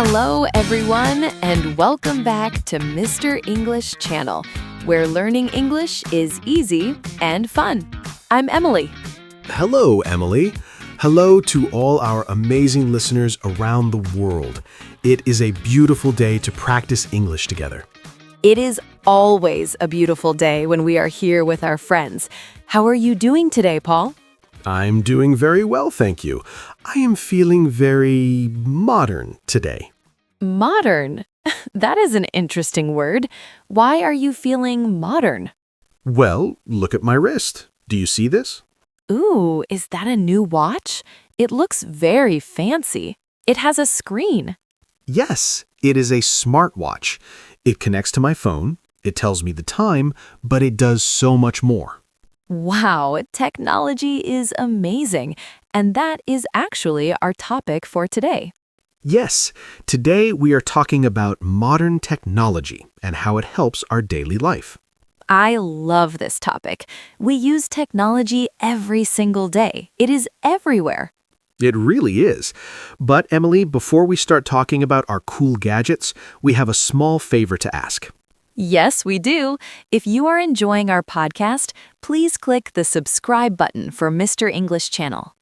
Hello, everyone, and welcome back to Mr. English Channel, where learning English is easy and fun. I'm Emily. Hello, Emily. Hello to all our amazing listeners around the world. It is a beautiful day to practice English together. It is always a beautiful day when we are here with our friends. How are you doing today, Paul? I'm doing very well, thank you. I am feeling very modern today. Modern? That is an interesting word. Why are you feeling modern? Well, look at my wrist. Do you see this? Ooh, is that a new watch? It looks very fancy. It has a screen. Yes, it is a smartwatch. It connects to my phone, it tells me the time, but it does so much more. Wow, technology is amazing. And that is actually our topic for today. Yes, today we are talking about modern technology and how it helps our daily life. I love this topic. We use technology every single day. It is everywhere. It really is. But Emily, before we start talking about our cool gadgets, we have a small favor to ask. Yes, we do. If you are enjoying our podcast, please click the subscribe button for Mr. English Channel.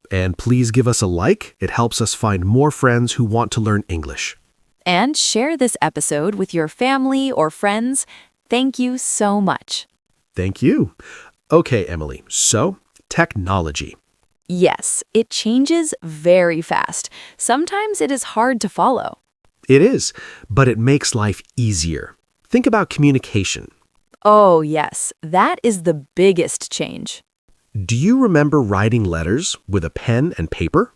And please give us a like. It helps us find more friends who want to learn English. And share this episode with your family or friends. Thank you so much. Thank you. Okay, Emily, so technology. Yes, it changes very fast. Sometimes it is hard to follow. It is, but it makes life easier. Think about communication. Oh, yes, that is the biggest change. Do you remember writing letters with a pen and paper?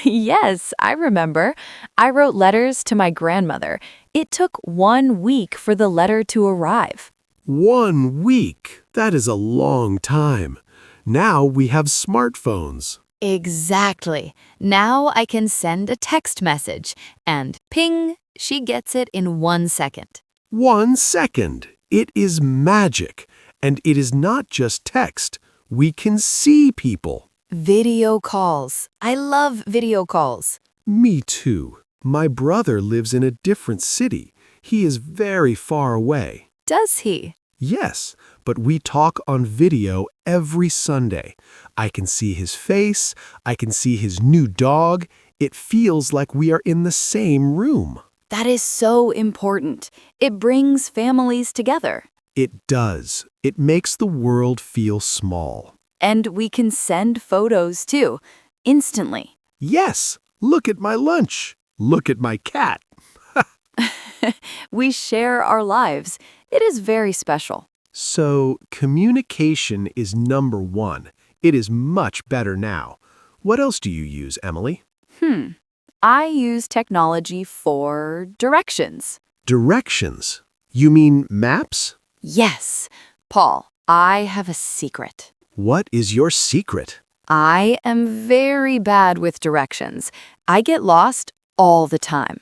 Yes, I remember. I wrote letters to my grandmother. It took 1 week for the letter to arrive. 1 week. That is a long time. Now we have smartphones. Exactly. Now I can send a text message, and ping, she gets it in 1 second. 1 second. It is magic. And it is not just text. We can see people. Video calls. I love video calls. Me too. My brother lives in a different city. He is very far away. Does he? Yes, but we talk on video every Sunday. I can see his face. I can see his new dog. It feels like we are in the same room. That is so important. It brings families together. It does. It makes the world feel small. And we can send photos too, instantly. Yes, look at my lunch. Look at my cat. We share our lives. It is very special. So, communication is number one. It is much better now. What else do you use, Emily? I use technology for directions. Directions. You mean maps? Yes. Paul, I have a secret. What is your secret? I am very bad with directions. I get lost all the time.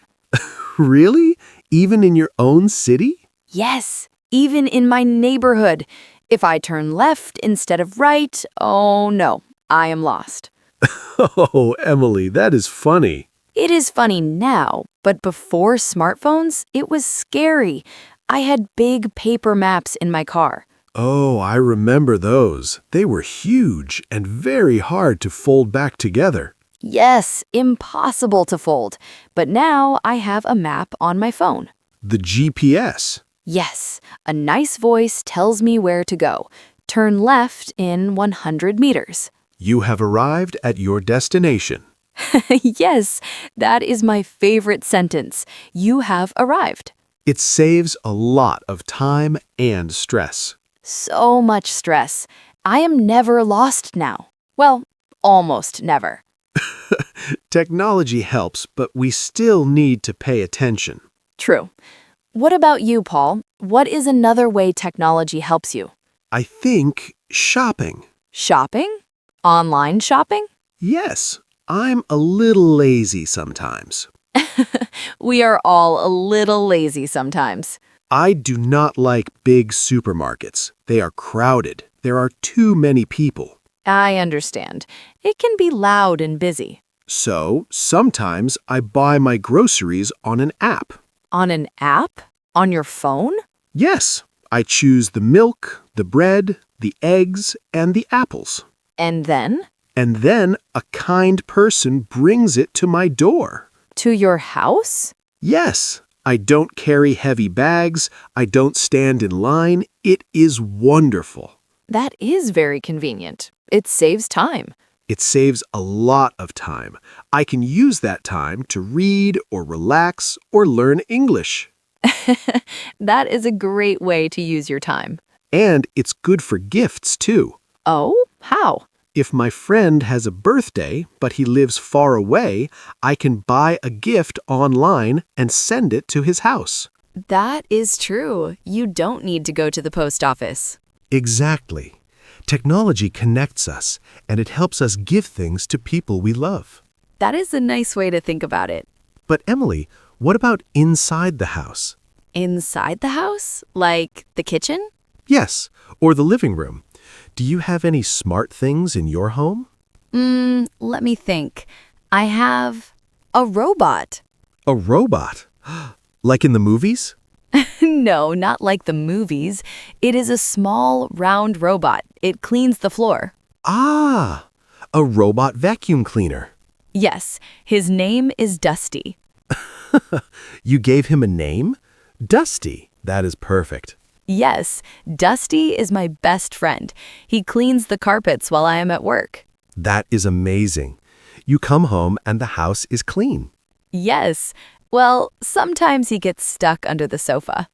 Really? Even in your own city? Yes, even in my neighborhood. If I turn left instead of right, oh no, I am lost. Oh, Emily, that is funny. It is funny now, but before smartphones, it was scary. I had big paper maps in my car. Oh, I remember those. They were huge and very hard to fold back together. Yes, impossible to fold. But now I have a map on my phone. The GPS. Yes, a nice voice tells me where to go. Turn left in 100 meters. You have arrived at your destination. Yes, that is my favorite sentence. You have arrived. It saves a lot of time and stress. So much stress. I am never lost now. Well, almost never. Technology helps, but we still need to pay attention. True. What about you, Paul? What is another way technology helps you? I think shopping. Shopping? Online shopping? Yes, I'm a little lazy sometimes. We are all a little lazy sometimes. I do not like big supermarkets. They are crowded. There are too many people. I understand. It can be loud and busy. So sometimes I buy my groceries on an app. On an app? On your phone? Yes, I choose the milk, the bread, the eggs, and the apples. And then? And then a kind person brings it to my door. To your house? Yes, I don't carry heavy bags. I don't stand in line. It is wonderful. That is very convenient. It saves time. It saves a lot of time. I can use that time to read or relax or learn English. That is a great way to use your time. And it's good for gifts, too. Oh, how? If my friend has a birthday, but he lives far away, I can buy a gift online and send it to his house. That is true. You don't need to go to the post office. Exactly. Technology connects us, and it helps us give things to people we love. That is a nice way to think about it. But Emily, what about inside the house? Inside the house? Like the kitchen? Yes, or the living room. Do you have any smart things in your home? Let me think. I have a robot. A robot? Like in the movies? No, not like the movies. It is a small, round robot. It cleans the floor. Ah, a robot vacuum cleaner. Yes, his name is Dusty. You gave him a name? Dusty. That is perfect. Yes, Dusty is my best friend. He cleans the carpets while I am at work. That is amazing. You come home and the house is clean. Yes. Well, sometimes he gets stuck under the sofa.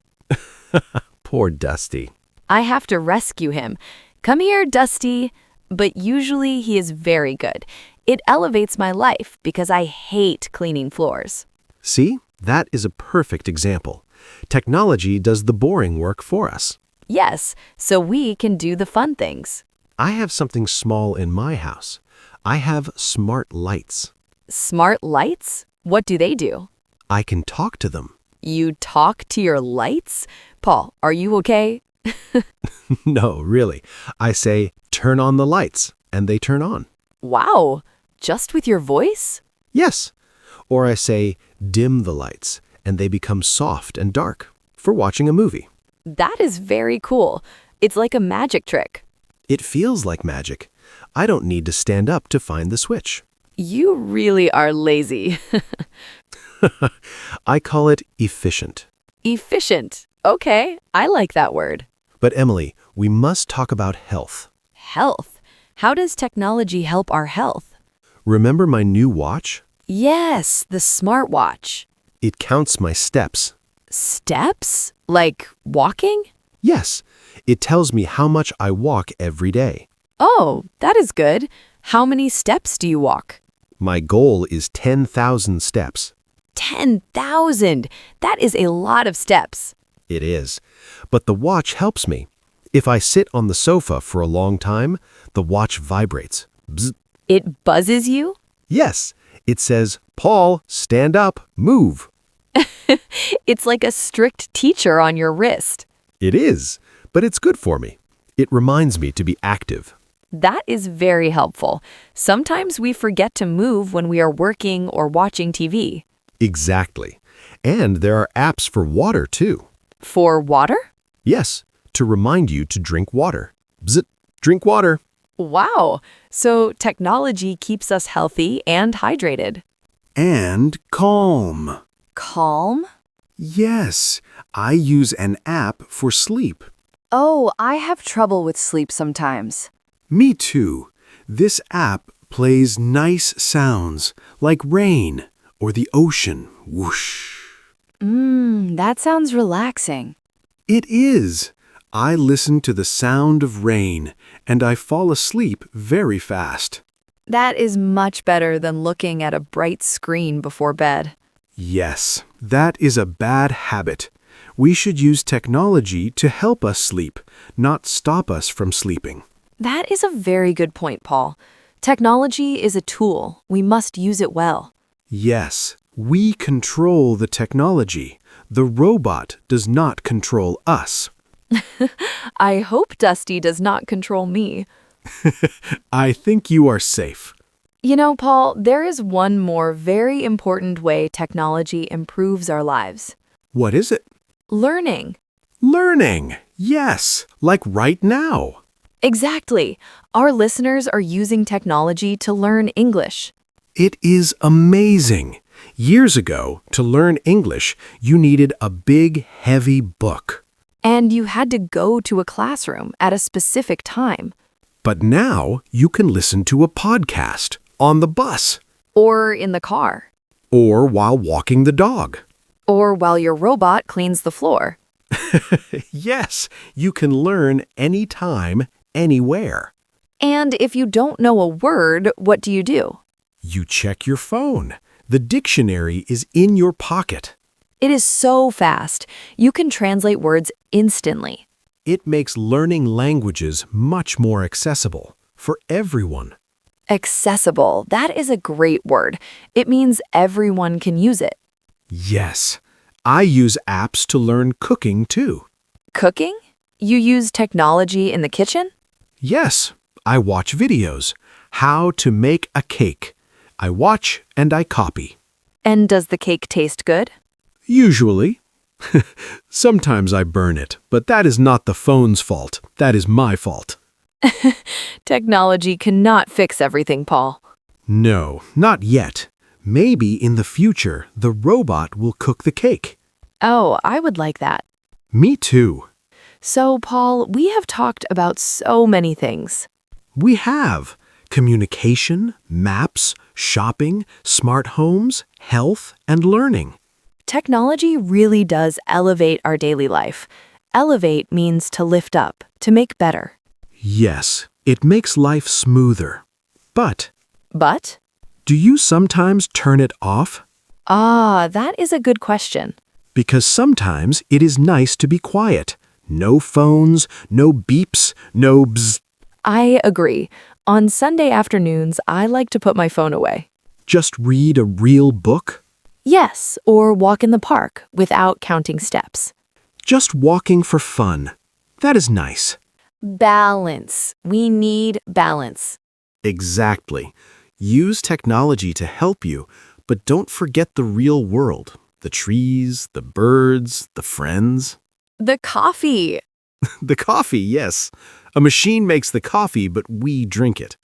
Poor Dusty. I have to rescue him. Come here, Dusty. But usually he is very good. It elevates my life because I hate cleaning floors. See, that is a perfect example. Technology does the boring work for us. Yes, so we can do the fun things. I have something small in my house. I have smart lights. Smart lights? What do they do? I can talk to them. You talk to your lights? Paul, are you okay? No, really. I say, turn on the lights, and they turn on. Wow, just with your voice? Yes. Or I say, dim the lights, and they become soft and dark for watching a movie. That is very cool. It's like a magic trick. It feels like magic. I don't need to stand up to find the switch. You really are lazy. I call it efficient. Efficient. Okay, I like that word. But Emily, we must talk about health. Health. How does technology help our health? Remember my new watch? Yes, the smartwatch. It counts my steps. Steps? Like walking? Yes, it tells me how much I walk every day. Oh, that is good. How many steps do you walk? My goal is 10,000 steps. 10,000. That is a lot of steps. It is. But the watch helps me. If I sit on the sofa for a long time, the watch vibrates. Bzz. It buzzes you? Yes, it says, Paul, stand up, move. It's like a strict teacher on your wrist. It is, but it's good for me. It reminds me to be active. That is very helpful. Sometimes we forget to move when we are working or watching TV. Exactly. And there are apps for water, too. For water? Yes, to remind you to drink water. Bzz, drink water. Wow. So technology keeps us healthy and hydrated. And calm. Calm? Yes, I use an app for sleep. Oh, I have trouble with sleep sometimes. Me too. This app plays nice sounds like rain or the ocean. Whoosh. That sounds relaxing. It is. I listen to the sound of rain and I fall asleep very fast. That is much better than looking at a bright screen before bed. Yes, that is a bad habit. We should use technology to help us sleep, not stop us from sleeping. That is a very good point, Paul. Technology is a tool. We must use it well. Yes, we control the technology. The robot does not control us. I hope Dusty does not control me. I think you are safe. You know, Paul, there is one more very important way technology improves our lives. What is it? Learning. Learning. Yes, like right now. Exactly. Our listeners are using technology to learn English. It is amazing. Years ago, to learn English, you needed a big, heavy book. And you had to go to a classroom at a specific time. But now you can listen to a podcast on the bus, Or in the car. or while walking the dog. Or while your robot cleans the floor. Yes, you can learn anytime, anywhere. And if you don't know a word, what do? You check your phone. The dictionary is in your pocket. It is so fast. You can translate words instantly. It makes learning languages much more accessible for everyone. Accessible. That is a great word. It means everyone can use it. Yes, I use apps to learn cooking too. Cooking? You use technology in the kitchen? Yes, I watch videos. How to make a cake. I watch and I copy. And does the cake taste good? Usually. Sometimes I burn it, but that is not the phone's fault. That is my fault. Technology cannot fix everything, Paul. No, not yet. Maybe in the future, the robot will cook the cake. Oh, I would like that. Me too. So, Paul, we have talked about so many things. We have communication, maps, shopping, smart homes, health, and learning. Technology really does elevate our daily life. Elevate means to lift up, to make better. Yes, it makes life smoother. But But? do you sometimes turn it off? Ah, that is a good question. Because sometimes it is nice to be quiet. No phones, no beeps, no bzz. I agree. On Sunday afternoons, I like to put my phone away. Just read a real book. Yes, or walk in the park without counting steps. Just walking for fun. That is nice. Balance. We need balance. Exactly. Use technology to help you, but don't forget the real world. The trees, the birds, the friends. The coffee. The coffee, yes. A machine makes the coffee, but we drink it.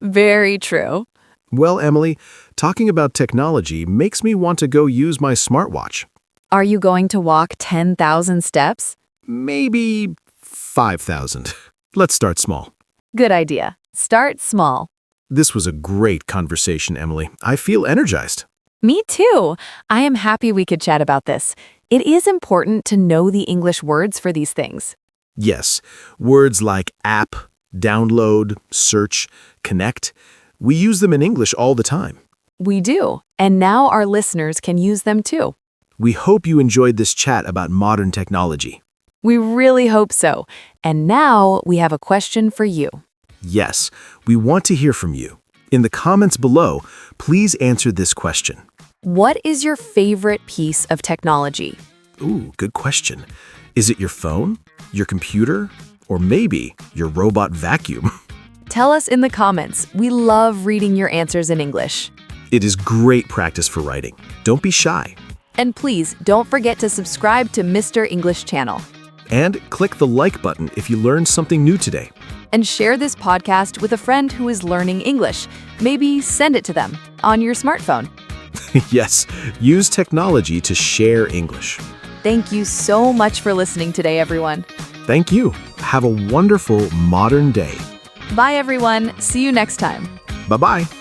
Very true. Well, Emily, talking about technology makes me want to go use my smartwatch. Are you going to walk 10,000 steps? Maybe 5,000. Let's start small. Good idea. Start small. This was a great conversation, Emily. I feel energized. Me too. I am happy we could chat about this. It is important to know the English words for these things. Yes, words like app, download, search, connect, we use them in English all the time. We do. And now our listeners can use them too. We hope you enjoyed this chat about modern technology. We really hope so. And now we have a question for you. Yes, we want to hear from you. In the comments below, please answer this question. What is your favorite piece of technology? Ooh, good question. Is it your phone, your computer, or maybe your robot vacuum? Tell us in the comments. We love reading your answers in English. It is great practice for writing. Don't be shy. And please don't forget to subscribe to Mr. English channel. And click the like button if you learned something new today. And share this podcast with a friend who is learning English. Maybe send it to them on your smartphone. Yes, use technology to share English. Thank you so much for listening today, everyone. Thank you. Have a wonderful modern day. Bye, everyone. See you next time. Bye-bye.